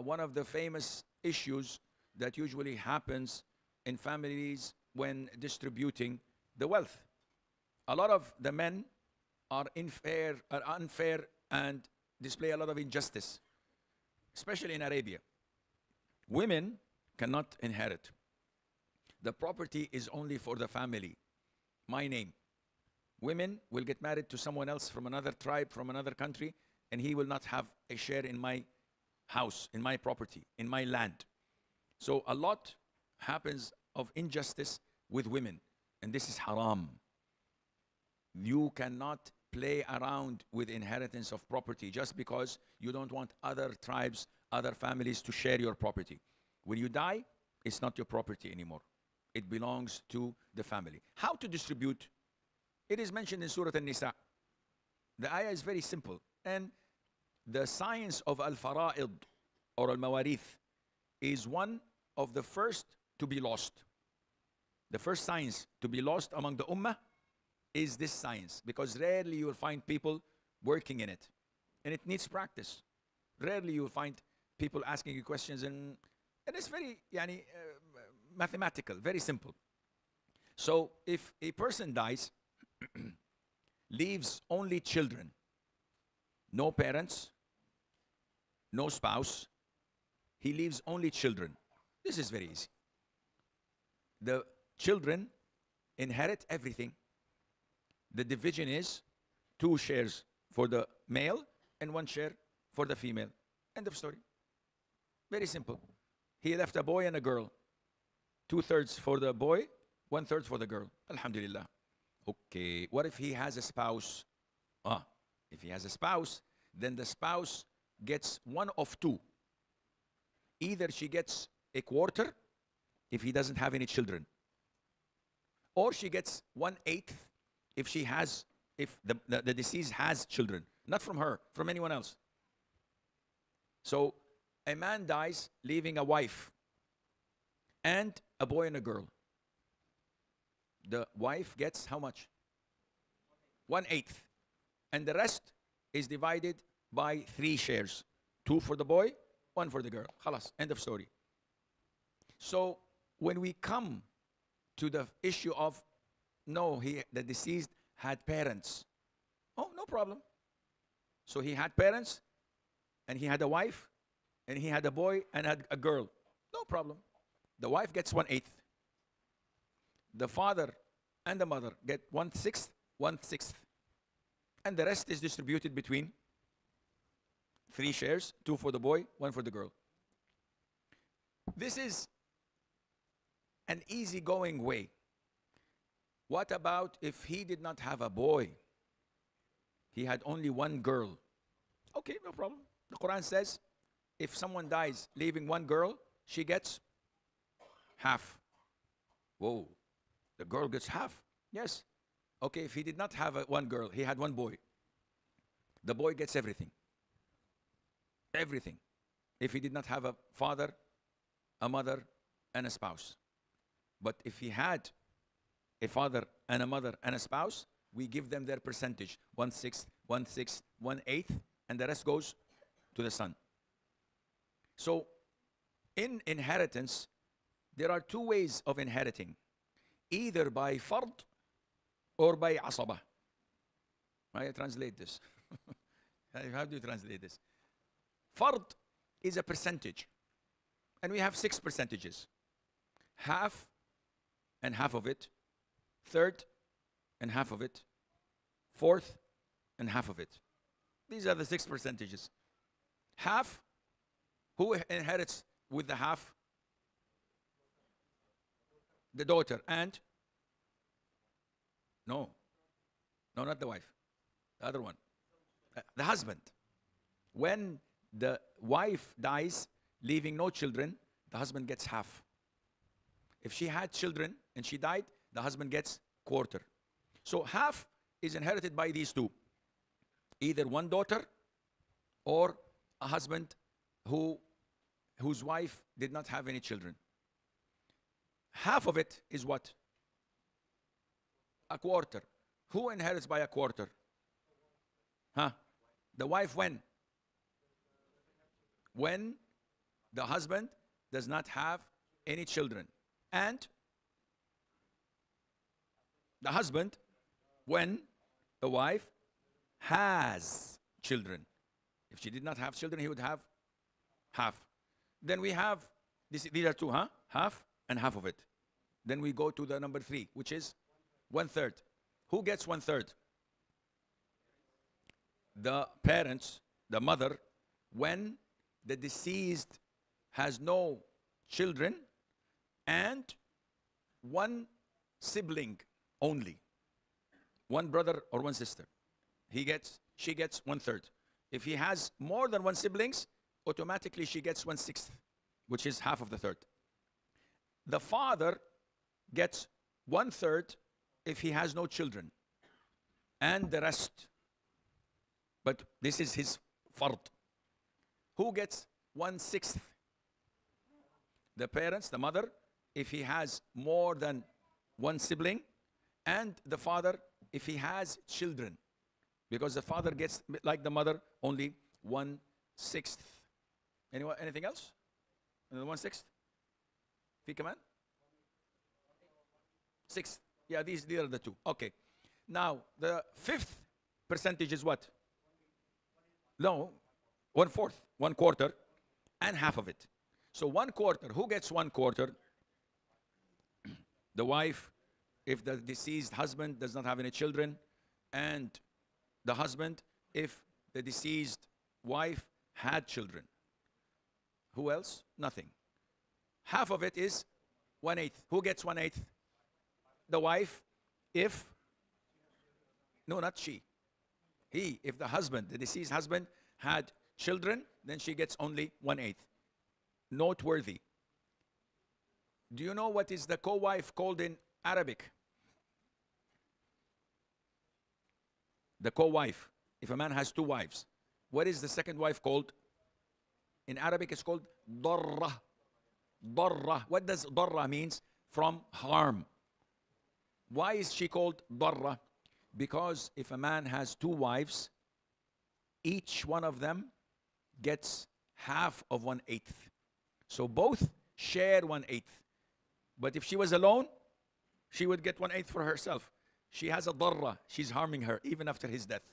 one of the famous issues that usually happens in families when distributing the wealth. A lot of the men are unfair and display a lot of injustice, especially in Arabia. Women cannot inherit. The property is only for the family. My name. Women will get married to someone else from another tribe, from another country, and he will not have a share in my house, in my property, in my land. So a lot happens of injustice with women, and this is haram. You cannot play around with inheritance of property just because you don't want other tribes, other families to share your property. When you die, it's not your property anymore. It belongs to the family. How to distribute? It is mentioned in Surah An-Nisa. The ayah is very simple. And the science of al-fara'id or al-mawarith is one of the first to be lost. The first science to be lost among the ummah is this science, because rarely you will find people working in it. And it needs practice. Rarely you will find people asking you questions, and it's very mathematical, very simple. So if a person dies, leaves only children, no parents, no spouse, he leaves only children. This is very easy. The children inherit everything. The division is 2 shares for the male and 1 share for the female. End of story. Very simple. He left a boy and a girl. 2/3 for the boy, 1/3 for the girl. Alhamdulillah. Okay, what if he has a spouse? If he has a spouse, then the spouse gets 1 of 2. Either she gets a quarter if he doesn't have any children, or she gets 1/8 if the deceased has children. Not from her, from anyone else. So a man dies leaving a wife and a boy and a girl. The wife gets how much? 1/8. And the rest is divided by 3 shares. 2 for the boy, 1 for the girl. Khalas, end of story. So when we come to the issue of, no, the deceased had parents. Oh, no problem. So he had parents, and he had a wife, and he had a boy and had a girl. No problem. The wife gets 1/8. The father and the mother get 1/6, 1/6. And the rest is distributed between 3 shares, 2 for the boy, 1 for the girl. This is an easygoing way. What about if he did not have a boy? He had only 1 girl. Okay, no problem. The Quran says, if someone dies leaving 1 girl, she gets half. Whoa, the girl gets half? Yes. Okay, if he did not have 1 girl, he had 1 boy. The boy gets everything. Everything. If he did not have a father, a mother, and a spouse. But if he had a father and a mother and a spouse, we give them their percentage. 1/6, 1/6, 1/8, and the rest goes to the son. So in inheritance, there are 2 ways of inheriting. Either by fard or by asaba. How do you translate this? How do you translate this? Fard is a percentage. And we have 6 percentages. Half and half of it. 1/3 and half of it. 1/4 and half of it. These are the 6 percentages. Half, who inherits with the half? The daughter. And? No, not the wife. The other one. The husband. When the wife dies, leaving no children, the husband gets half. If she had children and she died, the husband gets quarter. So half is inherited by these 2. Either 1 daughter or a husband whose wife did not have any children. Half of it is what? A quarter. Who inherits by a quarter? The wife when? When the husband does not have any children. And the husband, when the wife has children. If she did not have children, he would have half. Then we have, these are two, huh? Half and half of it. Then we go to the number 3, which is 1/3. Who gets 1/3? The parents, the mother, when the deceased has no children and one sibling only, one brother or one sister, she gets 1/3. If he has more than one siblings, automatically she gets 1/6, which is half of the third. The father gets 1/3 if he has no children, and the rest. But this is his fard. Who gets 1/6? The parents, the mother, if he has more than one sibling, and the father if he has children. Because the father gets, like the mother, only 1/6. Anyone, anything else? Another 1/6? في كمان? 6. Yeah, these are the two. Okay. Now, the 5th percentage is what? No, 1/4, 1/4, and half of it. So 1/4, who gets 1/4? The wife, if the deceased husband does not have any children, and the husband, if the deceased wife had children. Who else? Nothing. Half of it is 1/8. Who gets 1/8? The wife, if, no, not she. He, if the husband, the deceased husband, had children, then she gets only 1/8. Noteworthy. Do you know what is the co-wife called in Arabic? The co-wife. If a man has 2 wives, what is the second wife called? In Arabic, it's called darra. Darra. What does darra means? From harm. Why is she called darra? Because if a man has 2 wives, each one of them gets half of 1/8. So both share 1/8. But if she was alone, she would get 1/8 for herself. She has a darra. She's harming her even after his death.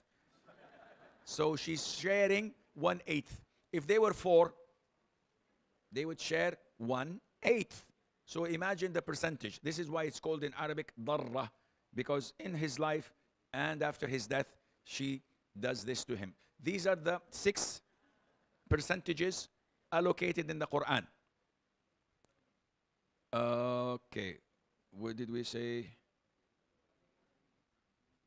So she's sharing 1/8. If they were 4, they would share 1/8. So imagine the percentage. This is why it's called in Arabic darra, because in his life and after his death, she does this to him. These are the 6 percentages allocated in the Quran. Okay, what did we say?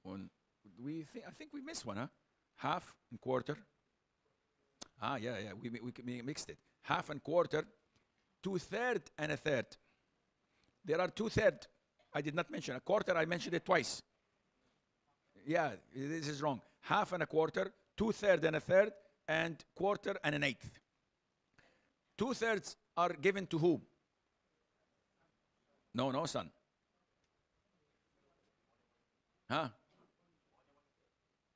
One. I think we missed one, huh? Half and quarter. Ah, yeah, we mixed it. Half and quarter, 2/3 and 1/3. There are 2/3. I did not mention a quarter. I mentioned it twice. Yeah, this is wrong. Half and a quarter, 2/3 and 1/3, and quarter and 1/8. 2/3 are given to who? No, son. Huh?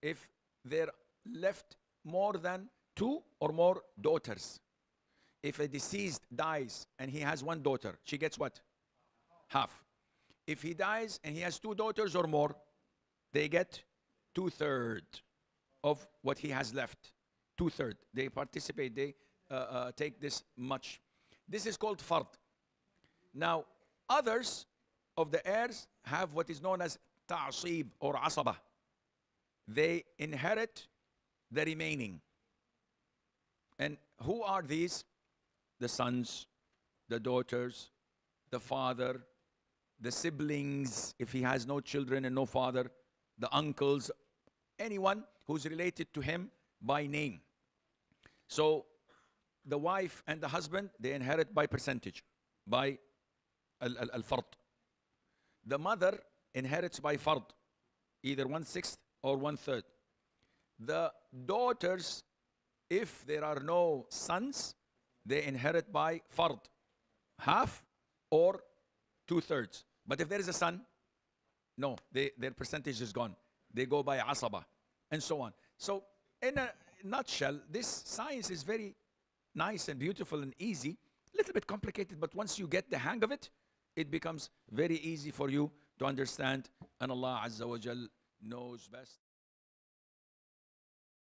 If there left more than 2 or more daughters. If a deceased dies and he has 1 daughter, she gets what? Half. If he dies and he has 2 daughters or more, they get 2/3 of what he has left. 2/3. They participate, they take this much. This is called fard. Now, others of the heirs have what is known as ta'asib or asaba. They inherit the remaining. And who are these? The sons, the daughters, the father, the siblings, if he has no children and no father, the uncles, anyone who's related to him by name. So the wife and the husband, they inherit by percentage, by al-fard. The mother inherits by fard, either 1/6 or 1/3. The daughters, if there are no sons, they inherit by fard, half or 2/3. But if there is a son, no, their percentage is gone. They go by asaba, and so on. So in a nutshell, this science is very nice and beautiful and easy, a little bit complicated, but once you get the hang of it, it becomes very easy for you to understand, and Allah Azza wa Jal knows best.